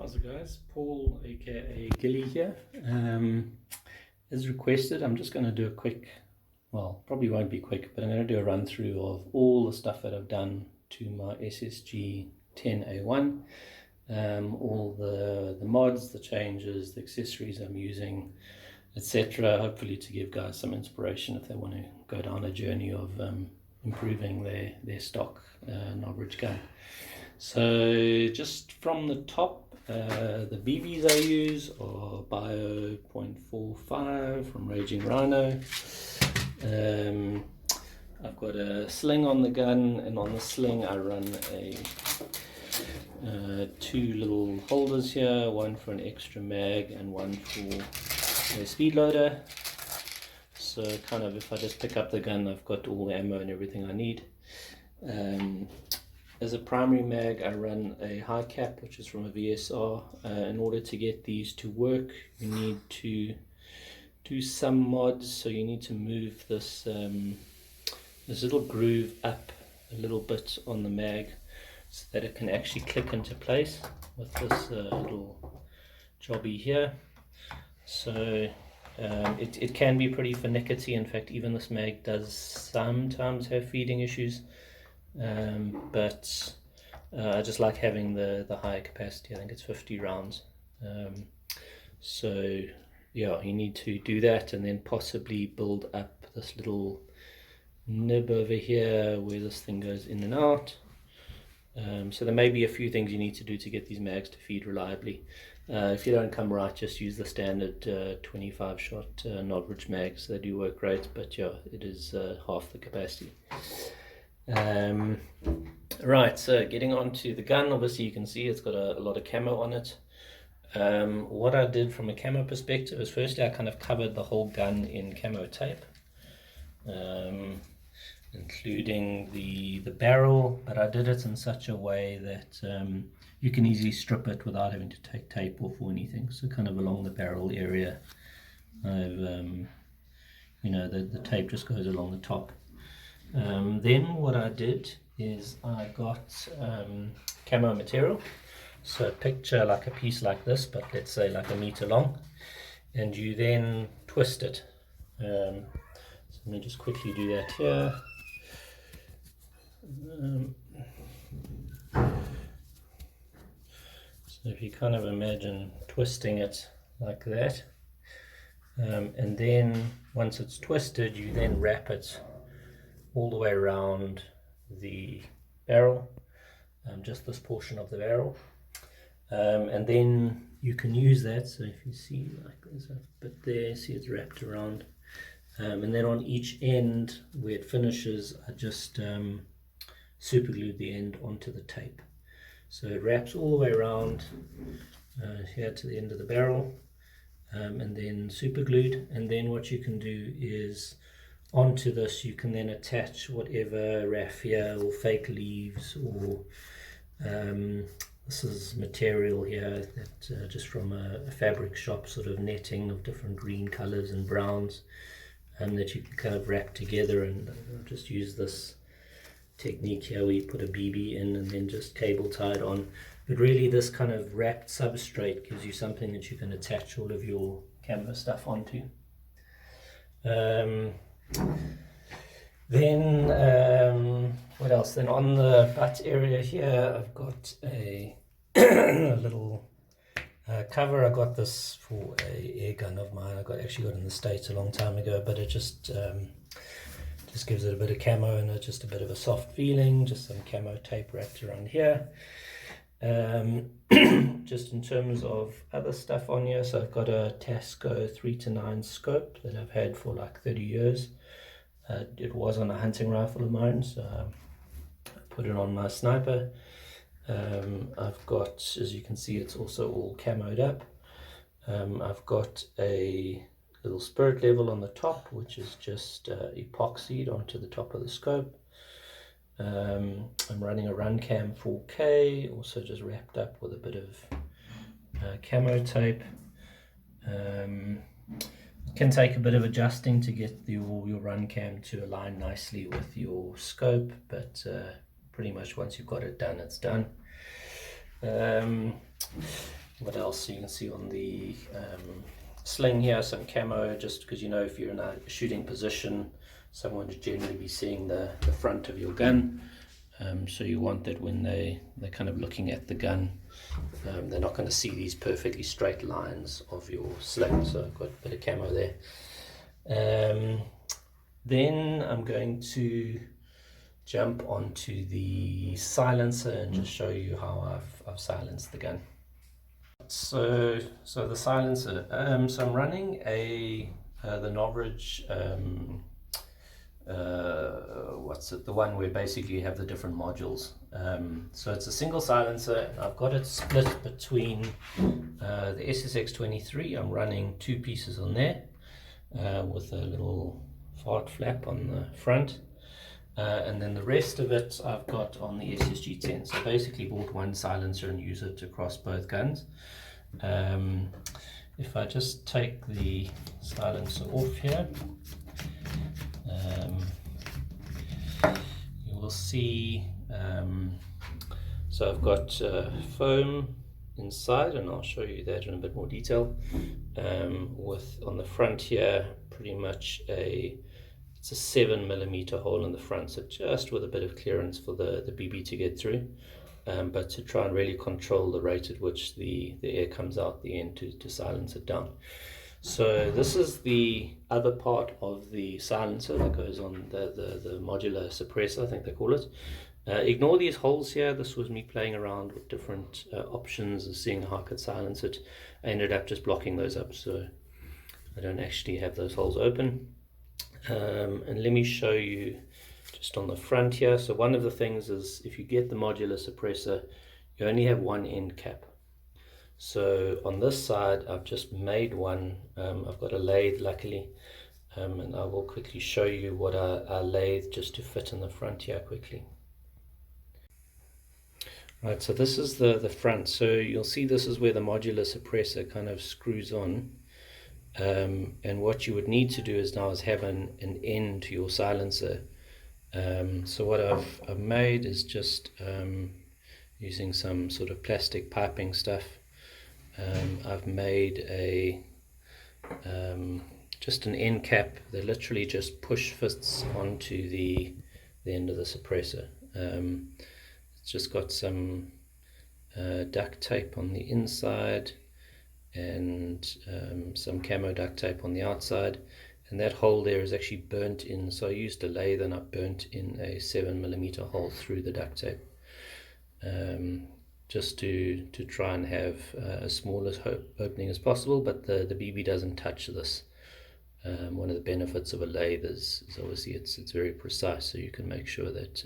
How's it guys? Paul aka Gilly here. As requested, I'm just going to do a quick, well, probably won't be quick, but I'm going to do a run through of all the stuff that I've done to my SSG10A1, all the mods, the changes, the accessories I'm using, etc. Hopefully to give guys some inspiration if they want to go down a journey of improving their stock Novritsch gun. So just from the top, the BBs I use are Bio .45 from Raging Rhino. I've got a sling on the gun, and on the sling I run two little holders here, one for an extra mag and one for a speed loader. So kind of if I just pick up the gun, I've got all the ammo and everything I need. As a primary mag, I run a high cap, which is from a VSR. In order to get these to work, you need to do some mods. So you need to move this this little groove up a little bit on the mag, so that it can actually click into place with this little jobby here. So it can be pretty finicky. In fact, even this mag does sometimes have feeding issues. But I just like having the higher capacity. I think it's 50 rounds. So yeah, you need to do that, and then possibly build up this little nib over here where this thing goes in and out. So there may be a few things you need to do to get these mags to feed reliably. If you don't come right, just use the standard 25 shot Novritsch mags. They do work great, but yeah, it is half the capacity. Right, so getting on to the gun, obviously you can see it's got a lot of camo on it. What I did from a camo perspective is, firstly I kind of covered the whole gun in camo tape, including the barrel, but I did it in such a way that you can easily strip it without having to take tape off or anything. So kind of along the barrel area, I've the tape just goes along the top. Then what I did is I got camo material. So picture like a piece like this, but let's say like 1 meter long, and you then twist it. So let me just quickly do that here. So if you kind of imagine twisting it like that, and then once it's twisted, you then wrap it all the way around the barrel, just this portion of the barrel, and then you can use that. So if you see, like there's a bit there, see it's wrapped around, and then on each end where it finishes, I just super glued the end onto the tape. So it wraps all the way around here to the end of the barrel, and then super glued. And then what you can do is, onto this you can then attach whatever raffia or fake leaves, or this is material here that just from a fabric shop, sort of netting of different green colors and browns, that you can kind of wrap together. And I'll just use this technique here where you put a BB in and then just cable tie it on. But really this kind of wrapped substrate gives you something that you can attach all of your camo stuff onto. Then what else? Then on the butt area here, I've got a little cover. I got this for a air gun of mine. I actually got it in the States a long time ago, but it just gives it a bit of camo and just a bit of a soft feeling. Just some camo tape wrapped around here. Just in terms of other stuff on here, so I've got a Tasco 3-9 scope that I've had for like 30 years. It was on a hunting rifle of mine, so I put it on my sniper. I've got, as you can see, it's also all camoed up. I've got a little spirit level on the top, which is just epoxied onto the top of the scope. I'm running a run cam 4K, also just wrapped up with a bit of camo tape. It can take a bit of adjusting to get your run cam to align nicely with your scope, but pretty much once you've got it done, it's done. what else you can see on the sling here, some camo, just because, you know, if you're in a shooting position, someone would generally be seeing the front of your gun. So you want that when they're kind of looking at the gun, they're not going to see these perfectly straight lines of your sling. So I've got a bit of camo there. Then I'm going to jump onto the silencer and just show you how I've silenced the gun. So the silencer, so I'm running the Novritsch, what's it, the one where basically you have the different modules. So it's a single silencer, and I've got it split between the SSX10. I'm running 2 pieces on there with a little fart flap on the front. And then the rest of it I've got on the SSG10. So basically bought one silencer and use it across both guns. If I just take the silencer off here, you will see, so I've got foam inside, and I'll show you that in a bit more detail. With on the front here, pretty much it's a 7mm hole in the front, so just with a bit of clearance for the BB to get through, but to try and really control the rate at which the air comes out the end to silence it down. So this is the other part of the silencer that goes on the modular suppressor, I think they call it. Ignore these holes here. This was me playing around with different options and seeing how I could silence it. I ended up just blocking those up, so I don't actually have those holes open. And let me show you just on the front here. So one of the things is, if you get the modular suppressor, you only have one end cap. So on this side I've just made one. I've got a lathe luckily, and I will quickly show you what I lathe just to fit in the front here quickly. Right, so this is the front. So you'll see this is where the modular suppressor kind of screws on. And what you would need to do is have an end to your silencer. So what I've made is just using some sort of plastic piping stuff. I've made just an end cap that literally just push fits onto the end of the suppressor. It's just got some duct tape on the inside and some camo duct tape on the outside, and that hole there is actually burnt in. So I used a lathe and I burnt in a 7mm hole through the duct tape, just to try and have as small as opening as possible, but the BB doesn't touch this. One of the benefits of a lathe is obviously it's very precise, so you can make sure that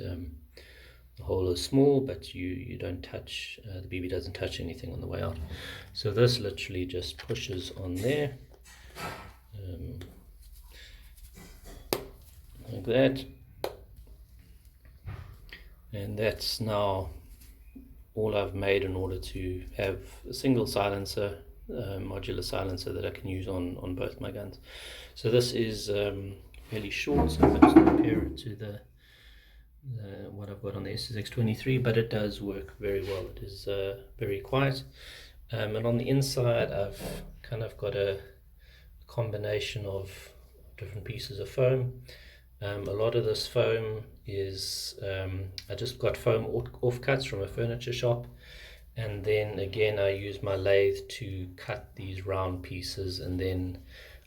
the hole is small, but you don't touch, the BB doesn't touch anything on the way out. So this literally just pushes on there, like that, and that's now all I've made in order to have a single silencer, modular silencer that I can use on both my guns. So this is fairly short, so I'm going to compare it to what I've got on the SSX10, but it does work very well. It is very quiet, and on the inside I've kind of got a combination of different pieces of foam. A lot of this foam is I just got foam offcuts from a furniture shop, and then again I use my lathe to cut these round pieces, and then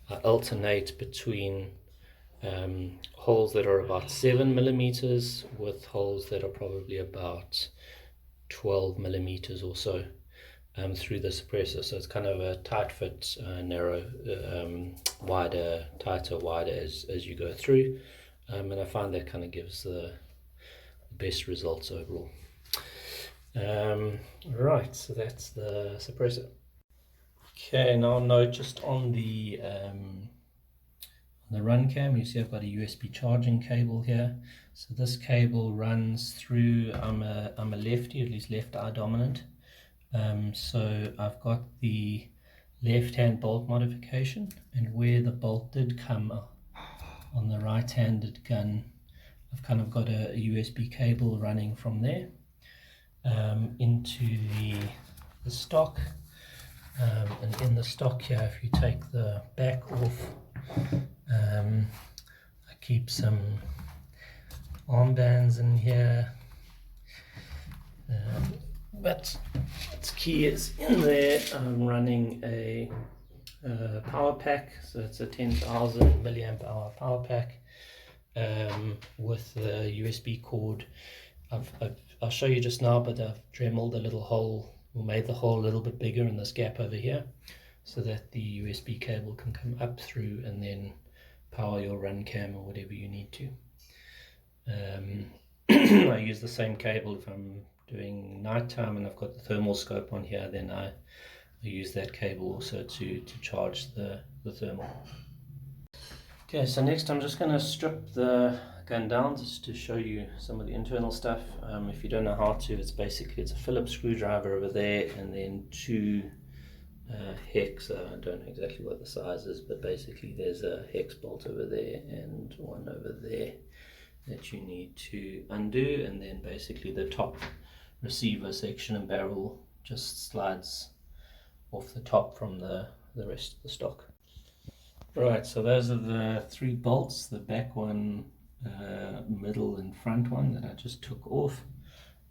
I alternate between holes that are about 7mm with holes that are probably about 12mm or so through the suppressor. So it's kind of a tight fit, narrow, wider, tighter, wider as you go through, and I find that kind of gives the best results overall. Right, so that's the suppressor. Okay, now note just on the run cam, you see I've got a USB charging cable here. So this cable runs through, I'm a lefty, at least left eye dominant. So I've got the left hand bolt modification, and where the bolt did come on the right handed gun, I've kind of got a USB cable running from there into the stock. And in the stock here, if you take the back off, I keep some armbands in here, but what's key is in there I'm running a power pack, so it's a 10,000 milliamp hour power pack with the USB cord. I'll show you just now, but I've dremeled a little hole, or made the hole a little bit bigger in this gap over here, so that the USB cable can come up through and then power your run cam or whatever you need to. I use the same cable if I'm doing nighttime and I've got the thermal scope on here, then I use that cable also to charge the thermal. Okay, so next I'm just going to strip the gun down just to show you some of the internal stuff. If you don't know how to, it's a Phillips screwdriver over there, and then two hex. I don't know exactly what the size is, but basically there's a hex bolt over there and one over there that you need to undo, and then basically the top receiver section and barrel just slides off the top from the rest of the stock. Right, so those are the three bolts, the back one, middle and front one that I just took off,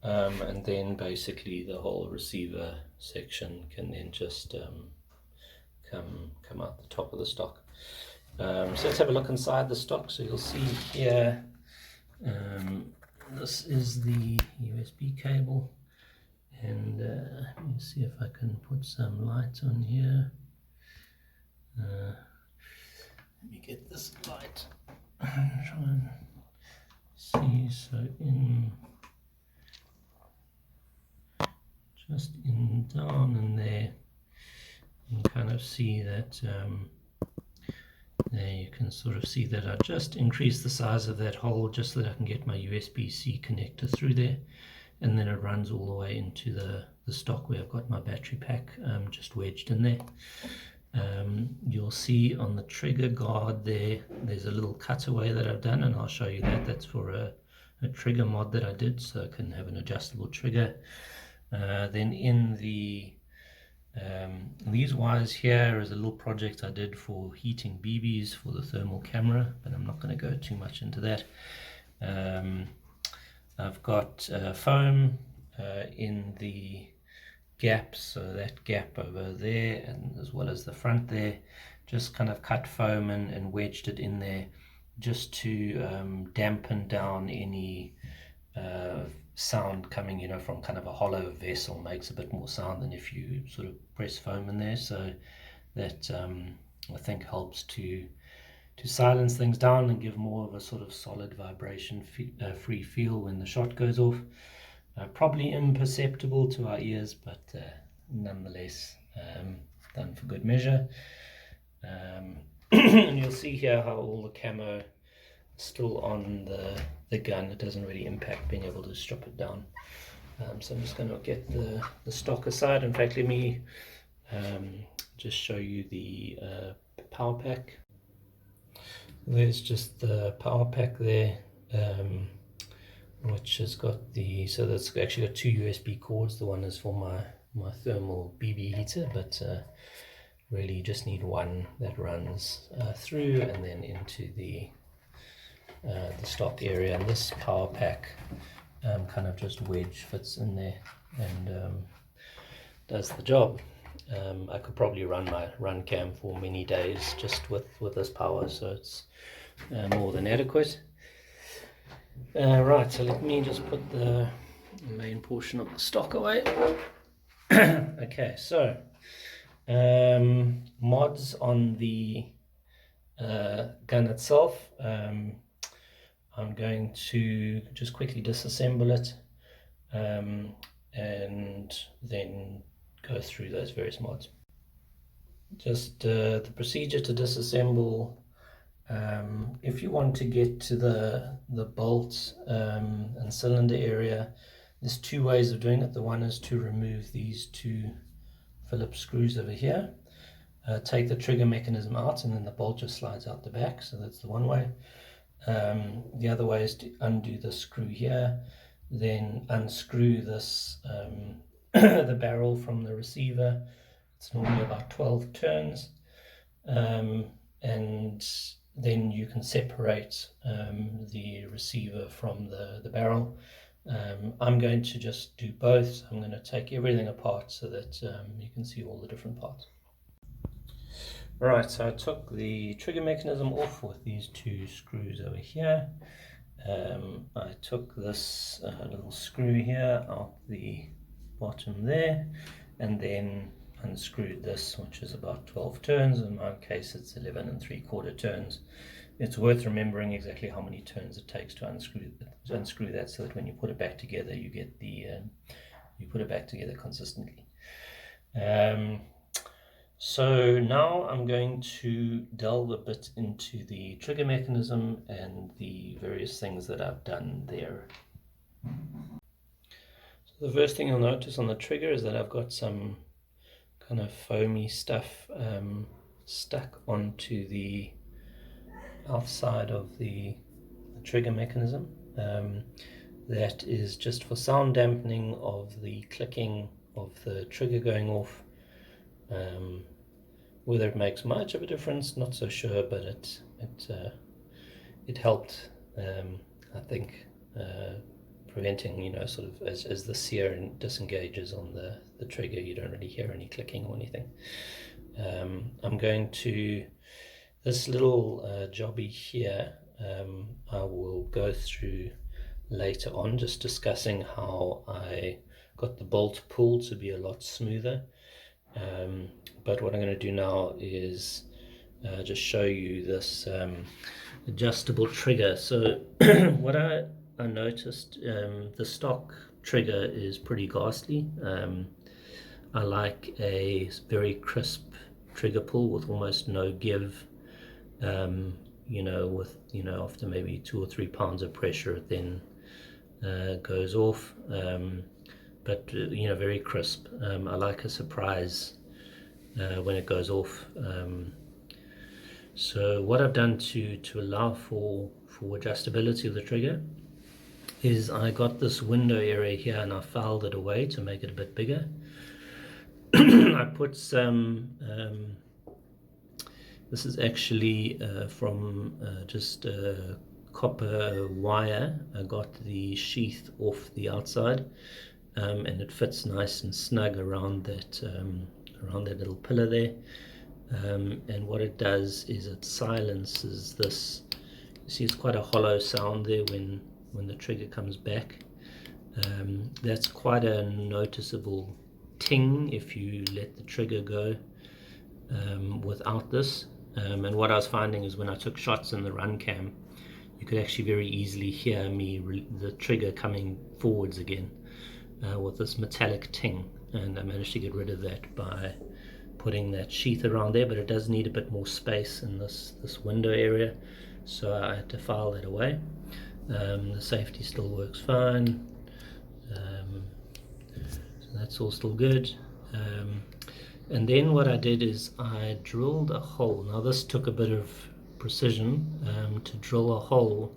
and then basically the whole receiver section can then just come out the top of the stock. So let's have a look inside the stock. So you'll see here, this is the USB cable, and let me see if I can put some light on here. Let me get this light and try and see. So just down in there, you can kind of see that there you can sort of see that I just increased the size of that hole just so that I can get my USB-C connector through there, and then it runs all the way into the stock where I've got my battery pack just wedged in there. You'll see on the trigger guard there's a little cutaway that I've done, and I'll show you that. That's for a trigger mod that I did, so I can have an adjustable trigger. Then in these wires here is a little project I did for heating BBs for the thermal camera, but I'm not going to go too much into that. I've got foam in the gaps, so that gap over there and as well as the front there, just kind of cut foam and wedged it in there just to dampen down any sound coming from kind of a hollow vessel. Makes a bit more sound than if you sort of press foam in there, so that I think helps to silence things down and give more of a sort of solid vibration free feel when the shot goes off. Probably imperceptible to our ears, but nonetheless done for good measure. And you'll see here how all the camo is still on the gun. It doesn't really impact being able to strip it down. So I'm just going to get the stock aside. In fact, let me just show you the power pack. There's just the power pack there, which has got so that's actually got two USB cords. The one is for my thermal BB heater, but really you just need one that runs through and then into the stock area, and this power pack kind of just wedge fits in there and does the job. I could probably run my run cam for many days just with this power, so it's more than adequate. Right, so let me just put the main portion of the stock away. Okay, so mods on the gun itself. I'm going to just quickly disassemble it and then go through those various mods. Just the procedure to disassemble. If you want to get to the bolt and cylinder area, there's two ways of doing it. The one is to remove these two Phillips screws over here, take the trigger mechanism out, and then the bolt just slides out the back. So that's the one way. The other way is to undo the screw here, then unscrew this the barrel from the receiver, It's normally about 12 turns, and then you can separate the receiver from the barrel. I'm going to just do both. So I'm going to take everything apart so that you can see all the different parts. Alright, so I took the trigger mechanism off with these two screws over here. I took this little screw here out the bottom there, and then unscrewed this, which is about 12 turns. In my case it's 11 3/4 turns. It's worth remembering exactly how many turns it takes to unscrew that, so that when you put it back together you get the you put it back together consistently. So now I'm going to delve a bit into the trigger mechanism and the various things that I've done there. So the first thing you'll notice on the trigger is that I've got some kind of foamy stuff stuck onto the outside of the trigger mechanism. That is just for sound dampening of the clicking of the trigger going off. Whether it makes much of a difference, not so sure, but it helped, I think, preventing, you know, sort of as the sear disengages on the trigger, you don't really hear any clicking or anything. I'm going to, this little jobby here, I will go through later on, just discussing how I got the bolt pull to be a lot smoother. But what I'm going to do now is just show you this adjustable trigger. So what I noticed, the stock trigger is pretty ghastly. I like a very crisp trigger pull with almost no give. You know, after maybe 2 or 3 pounds of pressure, it then goes off. But you know, very crisp. I like a surprise when it goes off. So what I've done to allow for adjustability of the trigger is I got this window area here and I filed it away to make it a bit bigger. I put some, this is actually from just copper wire. I got the sheath off the outside, and it fits nice and snug around that little pillar there. And what it does is it silences this. You see, it's quite a hollow sound there when the trigger comes back. That's quite a noticeable ting if you let the trigger go without this. And what I was finding is when I took shots in the run cam, you could actually very easily hear the trigger coming forwards again with this metallic ting, and I managed to get rid of that by putting that sheath around there, but it does need a bit more space in this window area, so I had to file that away. The safety still works fine, so that's all still good. And then what I did is I drilled a hole. Now this took a bit of precision to drill a hole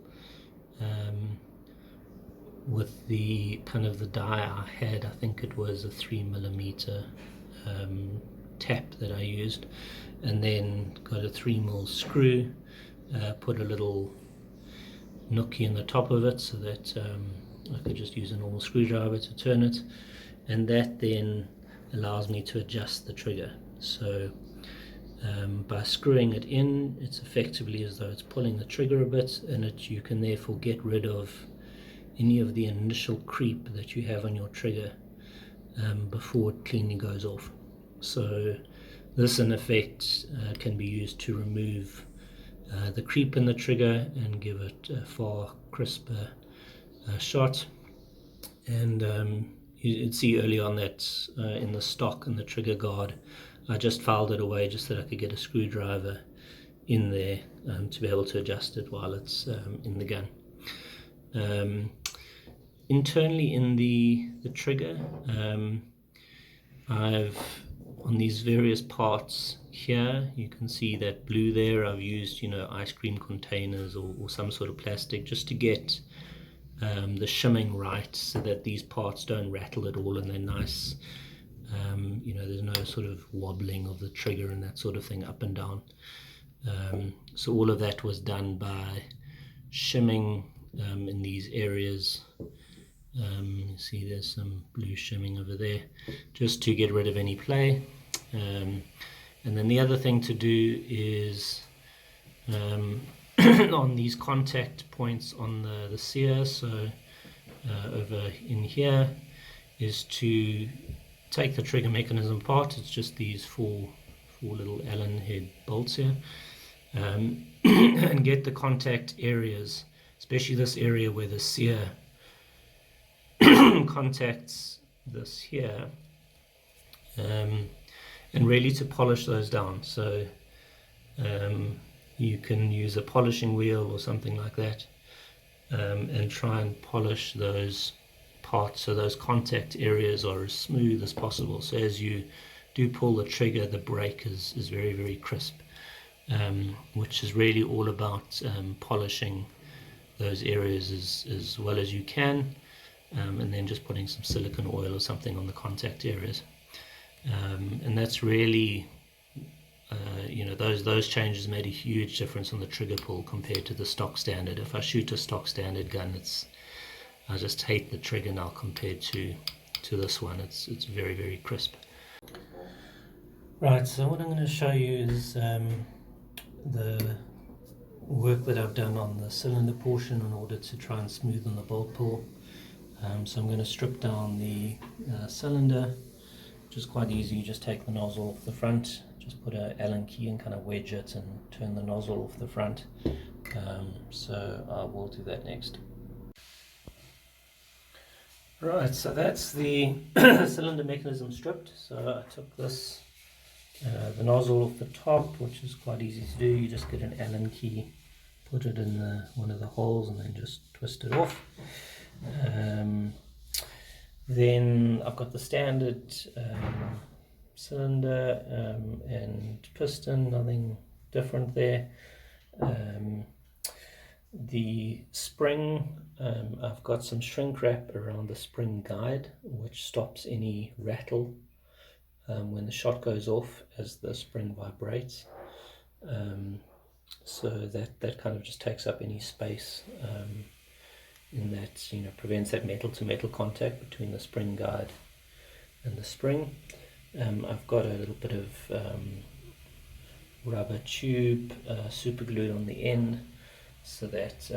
with the kind of the die I had. I think it was a 3mm tap that I used, and then got a 3mm screw, put a little nookie in the top of it so that I could just use a normal screwdriver to turn it, and that then allows me to adjust the trigger. So by screwing it in, it's effectively as though it's pulling the trigger a bit, and you can therefore get rid of any of the initial creep that you have on your trigger before it cleanly goes off. So this in effect can be used to remove the creep in the trigger and give it a far crisper shot. And you'd see early on that in the stock and the trigger guard, I just filed it away just so that I could get a screwdriver in there to be able to adjust it while it's in the gun. Internally in the trigger, I've, on these various parts here, you can see that blue there, I've used, you know, ice cream containers or some sort of plastic just to get the shimming right so that these parts don't rattle at all and they're nice You know, there's no sort of wobbling of the trigger and that sort of thing up and down. So all of that was done by shimming in these areas. You see there's some blue shimming over there, just to get rid of any play. And then the other thing to do is on these contact points on the sear, so over in here, is to take the trigger mechanism apart. It's just these four little Allen head bolts here, and get the contact areas, especially this area where the sear contacts this here, and really to polish those down. So you can use a polishing wheel or something like that, and try and polish those parts so those contact areas are as smooth as possible. So as you do pull the trigger, the brake is very, very crisp, which is really all about polishing those areas as well as you can, and then just putting some silicone oil or something on the contact areas. And that's really, you know, those changes made a huge difference on the trigger pull compared to the stock standard. If I shoot a stock standard gun, I just hate the trigger now compared to this one. It's very, very crisp. Right, so what I'm going to show you is the work that I've done on the cylinder portion in order to try and smoothen the bolt pull. So I'm going to strip down the cylinder, which is quite easy. You just take the nozzle off the front, just put an Allen key and kind of wedge it and turn the nozzle off the front. So I will do that next. Right, so that's the cylinder mechanism stripped. So I took this, the nozzle off the top, which is quite easy to do. You just get an Allen key, put it in one of the holes, and then just twist it off. Then I've got the standard cylinder and piston, nothing different there. The spring, I've got some shrink wrap around the spring guide, which stops any rattle when the shot goes off as the spring vibrates. So that kind of just takes up any space in that, you know, prevents that metal to metal contact between the spring guide and the spring. I've got a little bit of rubber tube super glued on the end, so that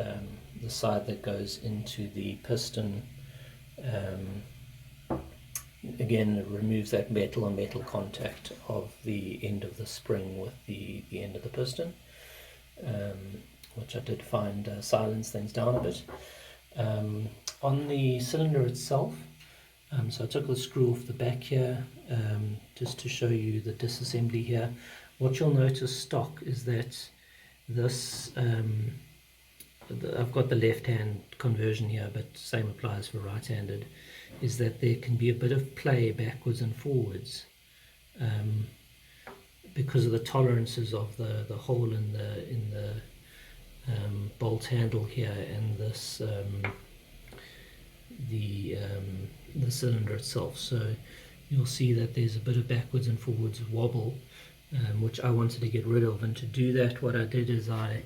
the side that goes into the piston, again, it removes that metal on metal contact of the end of the spring with the end of the piston, which I did find silence things down a bit. On the cylinder itself, so I took the screw off the back here, just to show you the disassembly here. What you'll notice stock is that this, I've got the left-hand conversion here, but same applies for right-handed, is that there can be a bit of play backwards and forwards because of the tolerances of the hole in the bolt handle here and this the cylinder itself. So you'll see that there's a bit of backwards and forwards wobble, which I wanted to get rid of. And to do that, what I did is I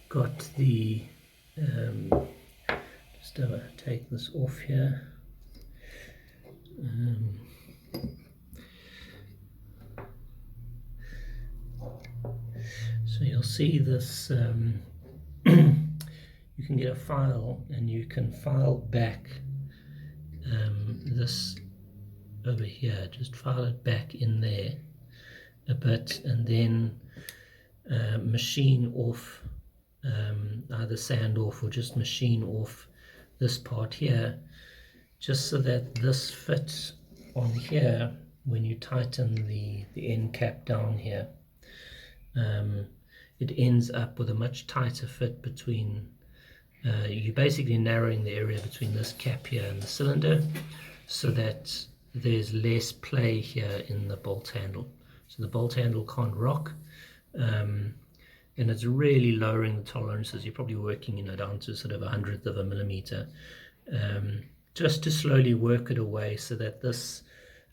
got the just take this off here. So you'll see this, you can get a file and you can file back this over here, just file it back in there a bit, and then machine off, either sand off or just machine off this part here, just so that this fits on here when you tighten the end cap down here. It ends up with a much tighter fit between, you're basically narrowing the area between this cap here and the cylinder, so that there's less play here in the bolt handle. So the bolt handle can't rock, and it's really lowering the tolerances. You're probably working, you know, down to sort of 1/100 of a millimeter, just to slowly work it away so that this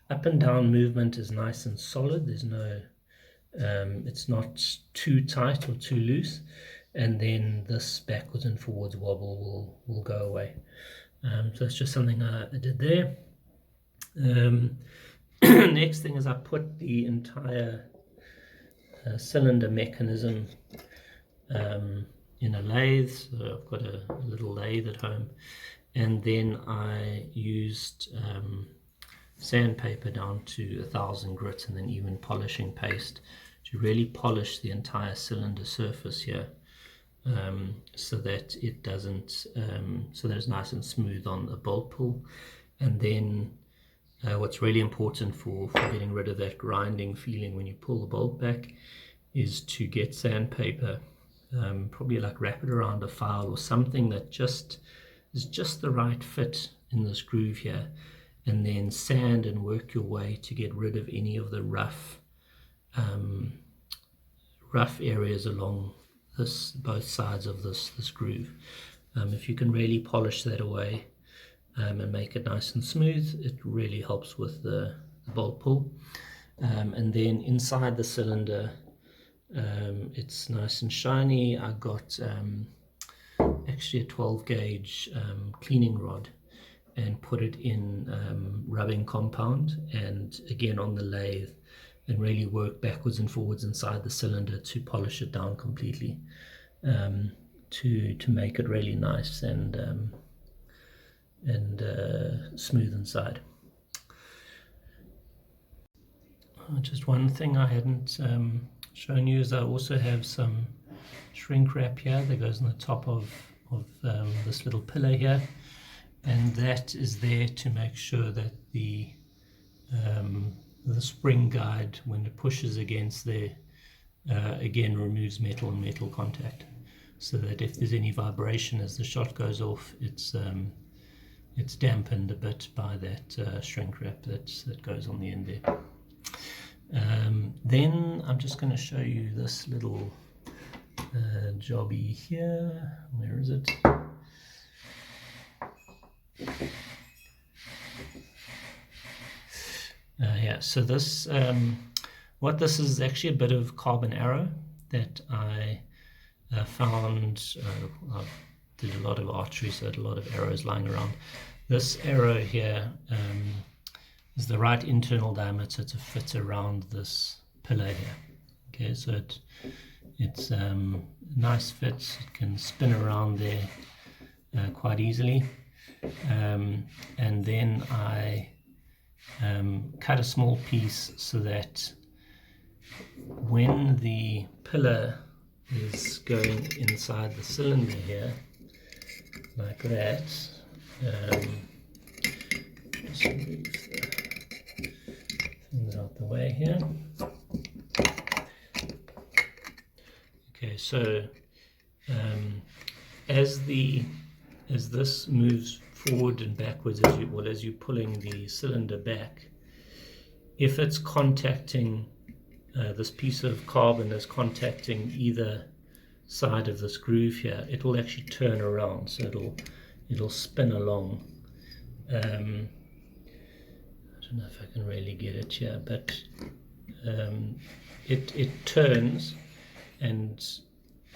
up and down movement is nice and solid. There's no, it's not too tight or too loose, and then this backwards and forwards wobble will go away. So that's just something I did there. Next thing is I put the entire cylinder mechanism in a lathe. So I've got a little lathe at home, and then I used sandpaper down to 1000 grit and then even polishing paste to really polish the entire cylinder surface here, so that it doesn't, so that it's nice and smooth on the bolt pull. And then what's really important for getting rid of that grinding feeling when you pull the bolt back is to get sandpaper, probably like wrap it around a file or something that just is just the right fit in this groove here, and then sand and work your way to get rid of any of the rough areas along this, both sides of this groove. If you can really polish that away and make it nice and smooth, it really helps with the bolt pull. And then inside the cylinder, it's nice and shiny. I got actually a 12 gauge cleaning rod and put it in rubbing compound, and again on the lathe, and really work backwards and forwards inside the cylinder to polish it down completely, to make it really nice and smooth inside. Just one thing I hadn't shown you is I also have some shrink wrap here that goes on the top of this little pillar here, and that is there to make sure that the spring guide, when it pushes against there, again removes metal and metal contact, so that if there's any vibration as the shot goes off, it's dampened a bit by that shrink wrap that goes on the end there. Then I'm just going to show you this little jobby here. Where is it? Yeah, so this, what this is actually a bit of carbon arrow that I found. I did a lot of archery, so I had a lot of arrows lying around. This arrow here is the right internal diameter to fit around this pillar here. Okay, so it's nice fit. It can spin around there quite easily. And then I cut a small piece so that when the pillar is going inside the cylinder here, like that, just move the things out the way here. Okay, so as this moves forward and backwards, as you're pulling the cylinder back, if it's contacting this piece of carbon is contacting either side of this groove here, it will actually turn around, so it'll spin along. I don't know if I can really get it here, but it turns and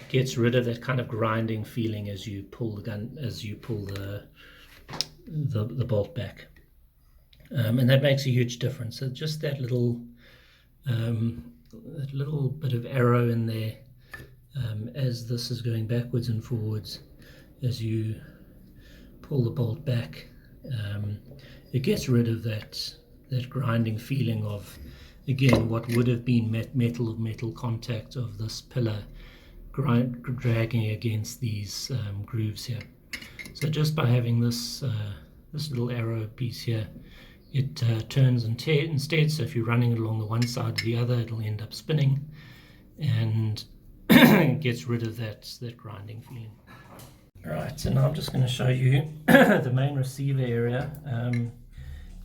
gets rid of that kind of grinding feeling as you pull the gun, as you pull the bolt back, and that makes a huge difference. So just that little bit of arrow in there, as this is going backwards and forwards, as you pull the bolt back, it gets rid of that grinding feeling of, again, what would have been metal contact of this pillar dragging against these grooves here. So just by having this little arrow piece here, it turns instead. So if you're running it along the one side or the other, it'll end up spinning, and it gets rid of that grinding feeling. Alright, so now I'm just going to show you the main receiver area.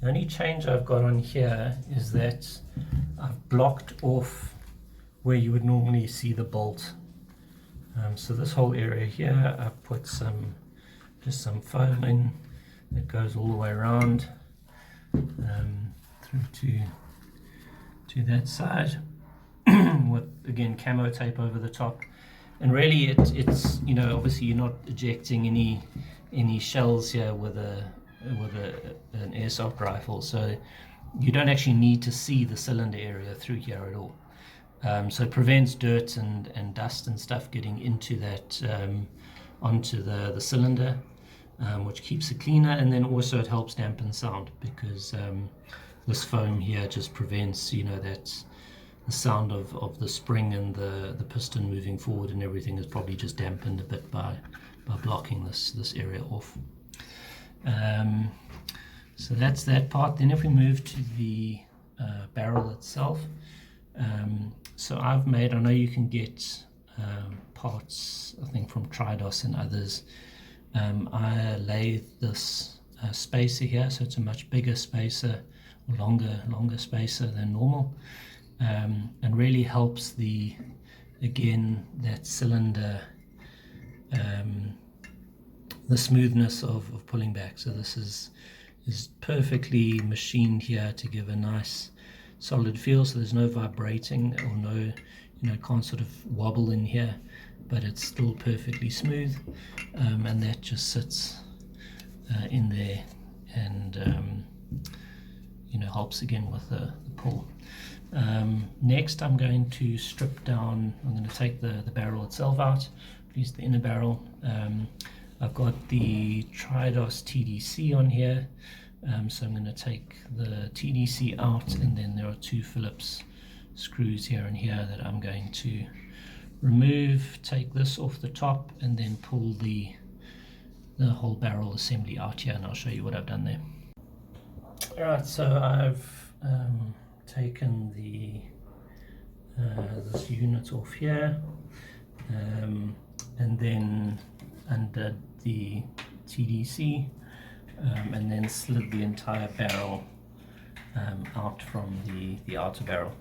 The only change I've got on here is that I've blocked off where you would normally see the bolt. So this whole area here, I've put just some foam in It goes all the way around through to that side with, again, camo tape over the top. And really it's you know, obviously you're not ejecting any shells here with an airsoft rifle, so you don't actually need to see the cylinder area through here at all. So it prevents dirt and dust and stuff getting into that onto the cylinder, which keeps it cleaner, and then also it helps dampen sound, because this foam here just prevents, you know, that the sound of the spring and the piston moving forward and everything is probably just dampened a bit by blocking this area off. So that's that part. Then if we move to the barrel itself, so I've made, I know you can get parts, I think from Tridos and others. I lathe this spacer here, so it's a much bigger spacer, longer spacer than normal, and really helps again that cylinder, the smoothness of pulling back. So this is perfectly machined here to give a nice solid feel, so there's no vibrating or no, you know, it can't sort of wobble in here, but it's still perfectly smooth, and that just sits in there and you know, helps again with the pull. Next I'm going to strip down, I'm going to take the barrel itself out, at least the inner barrel. I've got the Tridos TDC on here, so I'm going to take the TDC out, and then there are two Phillips screws here and here that I'm going to remove, take this off the top, and then pull the whole barrel assembly out here, and I'll show you what I've done there. Alright, so I've taken this unit off here, and then undid the TDC, and then slid the entire barrel out from the outer barrel.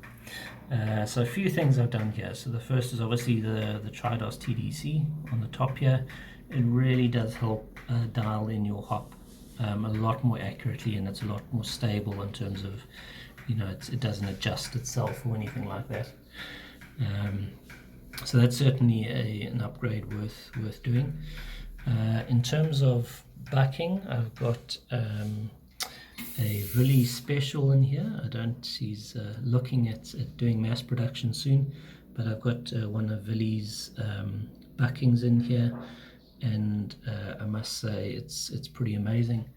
So a few things I've done here. So the first is obviously the Tridos TDC on the top here. It really does help dial in your hop a lot more accurately, and it's a lot more stable in terms of, you know, it doesn't adjust itself or anything like that. So that's certainly an upgrade worth doing. In terms of bucking, I've got a Willy special in here. I don't, he's looking at doing mass production soon, but I've got one of Willy's buckings in here, and I must say it's pretty amazing.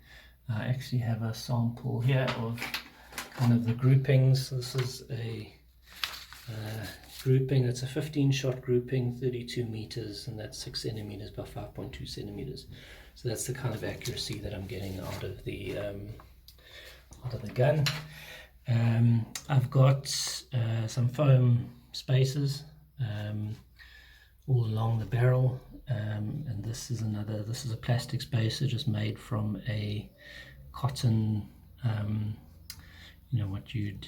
I actually have a sample here of kind of the groupings. This is a grouping, it's a 15-shot grouping, 32 meters, and that's 6 centimeters by 5.2 centimeters. So that's the kind of accuracy that I'm getting out of the gun. I've got some foam spacers all along the barrel, and this is a plastic spacer just made from a cotton, you know, what you'd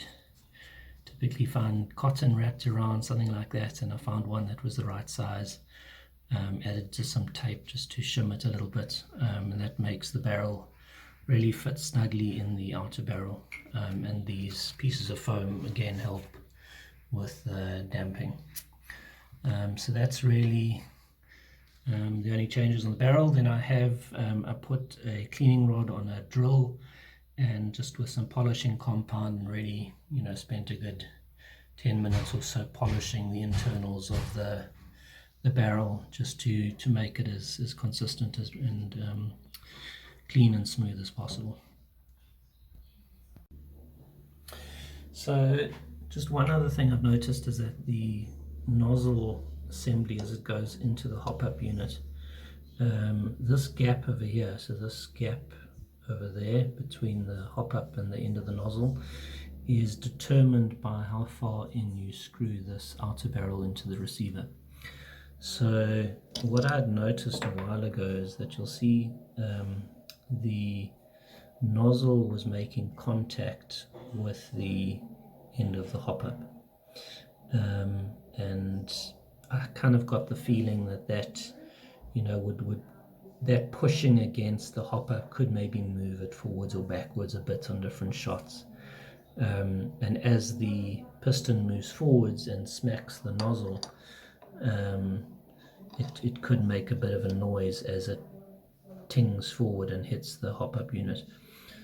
typically find cotton wrapped around, something like that, and I found one that was the right size, added to some tape just to shim it a little bit, and that makes the barrel really fit snugly in the outer barrel, and these pieces of foam again help with damping. So that's really the only changes on the barrel. Then I have I put a cleaning rod on a drill, and just with some polishing compound, and really, you know, spent a good 10 minutes or so polishing the internals of the barrel, just to make it as consistent and clean and smooth as possible. So just one other thing I've noticed is that the nozzle assembly, as it goes into the hop-up unit, this gap over here, so this gap over there between the hop-up and the end of the nozzle, is determined by how far in you screw this outer barrel into the receiver. So what I'd noticed a while ago is that you'll see the nozzle was making contact with the end of the hop-up, and I kind of got the feeling that you know, would that pushing against the hopper could maybe move it forwards or backwards a bit on different shots. And as the piston moves forwards and smacks the nozzle, it could make a bit of a noise as it tings forward and hits the hop-up unit.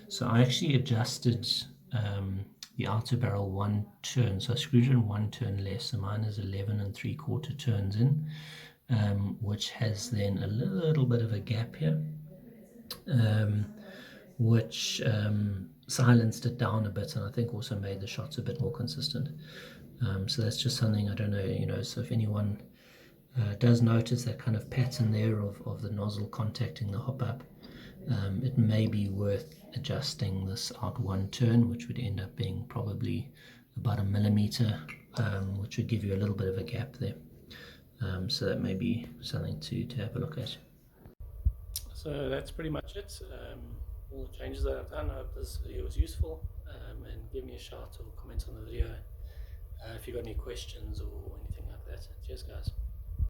So I actually adjusted the outer barrel one turn, so I screwed it in one turn less, so mine is 11 3/4 turns in, which has then a little bit of a gap here, which silenced it down a bit, and I think also made the shots a bit more consistent. So that's just something, I don't know, so if anyone does notice that kind of pattern there of the nozzle contacting the hop-up, it may be worth adjusting this out one turn, which would end up being probably about 1 millimeter, which would give you a little bit of a gap there. So that may be something to have a look at. So that's pretty much it. All the changes that I've done. I hope this video was useful, and give me a shout or comment on the video if you've got any questions or anything like that. Cheers guys.